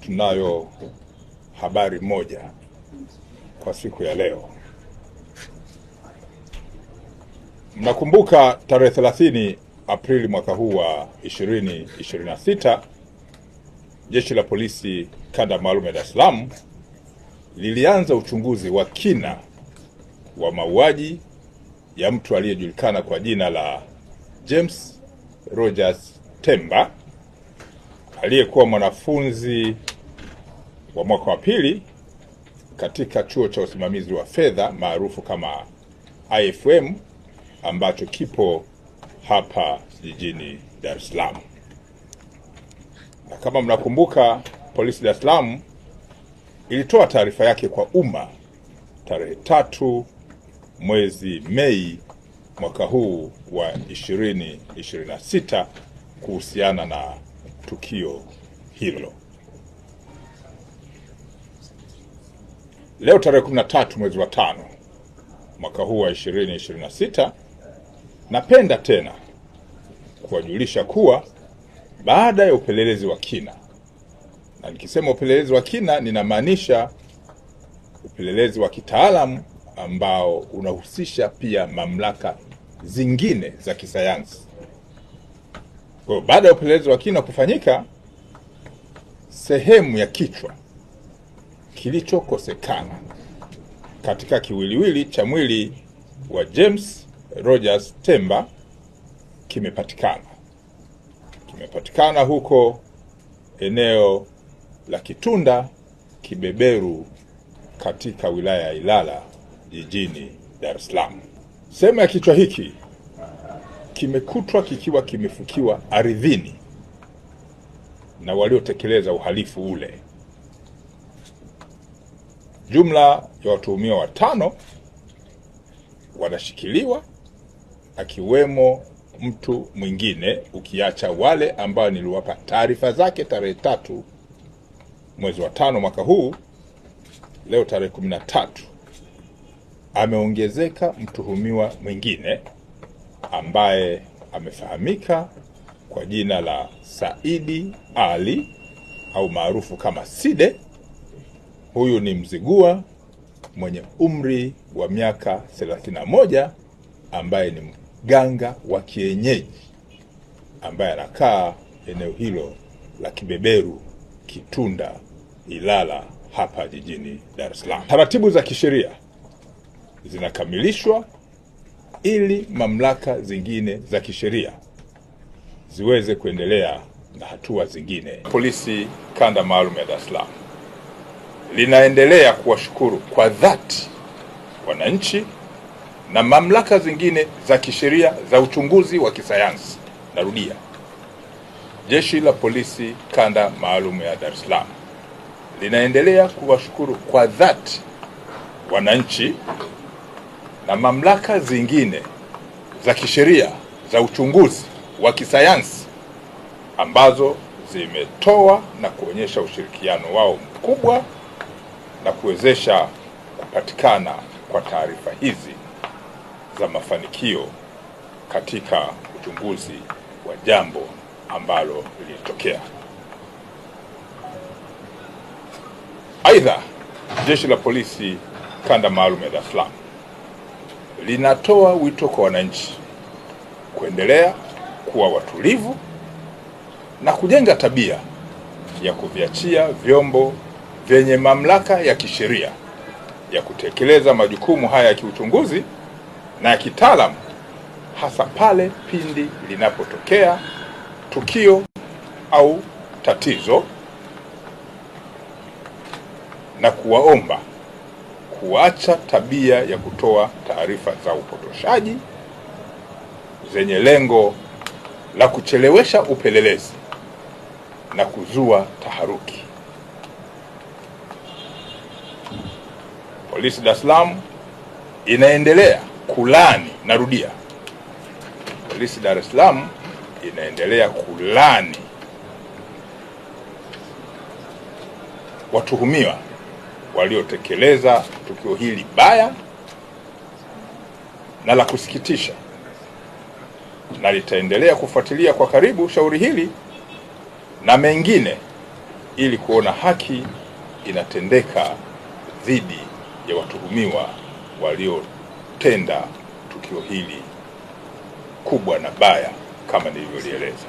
Tunayo habari moja kwa siku ya leo. Mnakumbuka tarehe 30 Aprili mwaka huu wa 2026, Jeshi la Polisi Kanda Maalum ya Dar es Salaam lilianza uchunguzi wa kina wa mauaji ya mtu aliyejulikana kwa jina la James Rogers Temba, aliyekuwa mwanafunzi wa mwaka wa pili katika chuo cha usimamizi wa fedha maarufu kama IFM ambacho kipo hapa jijini Dar es Salaam. Na kama mnakumbuka, polisi Dar es Salaam ilitoa taarifa yake kwa umma tarehe 3 mwezi Mei mwaka huu wa 2026 kuhusiana na tukio hilo. Leo tarehe 13 mwezi wa 5 mwaka huu wa 2026, napenda tena kuwajulisha kuwa baada ya upelelezi wa kina, na nikisema upelelezi wa kina ninamaanisha upelelezi wa kitaalamu ambao unahusisha pia mamlaka zingine za kisayansi. Kwa baada ya upelelezi wa kina kufanyika, sehemu ya kichwa kilichokosekana katika kiwiliwili cha mwili wa James Rogers Temba kimepatikana. Kimepatikana huko eneo la Kitunda Kibeberu katika wilaya ya Ilala jijini Dar es Salaam. Sehemu ya kichwa hiki kimekutwa kikiwa kimefukiwa ardhini na waliotekeleza uhalifu ule. Jumla ya watuhumiwa 5 wanashikiliwa, akiwemo mtu mwingine ukiacha wale ambao niliwapa taarifa zake tarehe 3 mwezi wa 5 mwaka huu. Leo tarehe 13 ameongezeka mtuhumiwa mwingine ambaye amefahamika kwa jina la Saidi Ali au maarufu kama Side. Huyu ni Mzigua mwenye umri wa miaka 31 ambaye ni mganga wa kienyeji ambaye anakaa eneo hilo la Kibeberu, Kitunda, Ilala hapa jijini Dar es Salaam. Taratibu za kisheria zinakamilishwa ili mamlaka zingine za kisheria ziweze kuendelea na hatua zingine. Polisi Kanda Maalum ya Dar es Salaam linaendelea kuwashukuru kwa dhati wananchi na mamlaka zingine za kisheria za uchunguzi wa kisayansi. Narudia, Jeshi la Polisi Kanda Maalum ya Dar es Salaam linaendelea kuwashukuru kwa dhati wananchi na mamlaka zingine za kisheria za uchunguzi wa kisayansi ambazo zimetoa na kuonyesha ushirikiano wao mkubwa na kuwezesha kupatikana kwa taarifa hizi za mafanikio katika uchunguzi wa jambo ambalo lilitokea. Aidha, Jeshi la Polisi Kanda Maalum ya Dar es Salaam linatoa wito kwa wananchi kuendelea kuwa watulivu na kujenga tabia ya kuviachia vyombo vyenye mamlaka ya kisheria ya kutekeleza majukumu haya ya kiuchunguzi na ya kitaalamu, hasa pale pindi linapotokea tukio au tatizo, na kuwaomba kuacha tabia ya kutoa taarifa za upotoshaji zenye lengo la kuchelewesha upelelezi na kuzua taharuki. Polisi Dar es Salaam inaendelea kulani, narudia, Polisi Dar es Salaam inaendelea kulani watuhumiwa waliotekeleza tukio hili baya na la kusikitisha, na litaendelea kufuatilia kwa karibu shauri hili na mengine ili kuona haki inatendeka dhidi ya watuhumiwa waliotenda tukio hili kubwa na baya kama nilivyolieleza.